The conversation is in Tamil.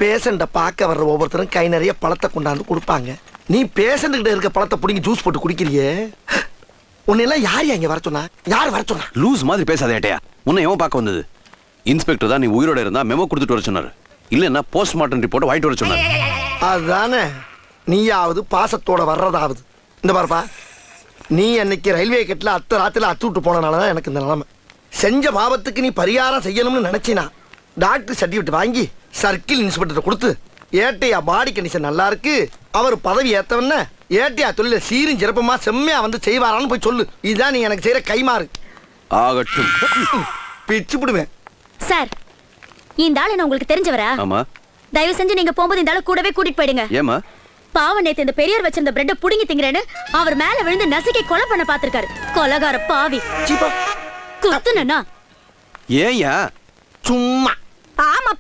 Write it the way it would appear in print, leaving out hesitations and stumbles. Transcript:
பேஷண்ட பார்க்க வர்ற ஒவ்வொருத்தரும் கை நிறைய பழத்தை கொண்டாந்து கொடுப்பாங்க. நீ பேஷண்ட் கிட்ட இருக்க பழத்தை புடிங்கி ஜூஸ் போட்டு குடிக்கிறியே. உன்னெல்லாம் யார் இங்க வர சொன்னா? யார் வர சொன்னா? லூஸ் மாதிரி பேசாத ஏட்டையா. உன்னை எவன் பார்க்க வந்தது? இன்ஸ்பெக்டர் தான் நீ உயிரோட இருந்தா மெமோ கொடுத்துட்டு வர சொன்னாரு. இல்லன்னா போஸ்ட்மார்ட்டம் ரிப்போர்ட் வாங்கிட்டு வர சொன்னாரு. அதுதானே. நீயாவது பாசத்தோட வர்றதாவது. இந்த பாருப்பா, நீ அன்னைக்கு ரயில்வே கட்டில அத்தை ராத்திரில அத்து விட்டு போனனாலதான் எனக்கு இந்த நிலைமை. செஞ்ச பாவத்துக்கு நீ பரிகாரம் செய்யணும்னு நினைச்சினா டாக்டர் சர்டிபிகேட் வாங்கி சர்க்கிள் இன்ஸ்பெக்டர் கொடுத்து ஏட்டையா பாடி கண்டிஷன் நல்லா இருக்கு, அவர் பதவி ஏத்தவன ஏட்டையா தொழில சீரும் சிறப்புமா செம்மையா வந்து செய்வாரான்னு போய் சொல்லு. இதுதான் நீ எனக்கு செய்யற கைமாறு. ஆகட்டும். பிச்சு விடுவேன். சார், இந்த ஆளு நான் உங்களுக்கு தெரிஞ்சவரா? ஆமா. தயவு செஞ்சு நீங்க போகும்போது இந்த ஆளு கூடவே கூட்டிட்டு போயிடுங்க. ஏமா? பாவம், நேத்து இந்த பெரியவர் வச்சிருந்த பிரெட்டை புடுங்கி திங்கிறேன்னு அவர் மேல விழுந்து நசுக்கி கொலை பண்ண பாத்திருக்காரு. கொலகார பாவி. சீப்பா குத்துனா ஏயா? சும்மா. ஆமாப்பா,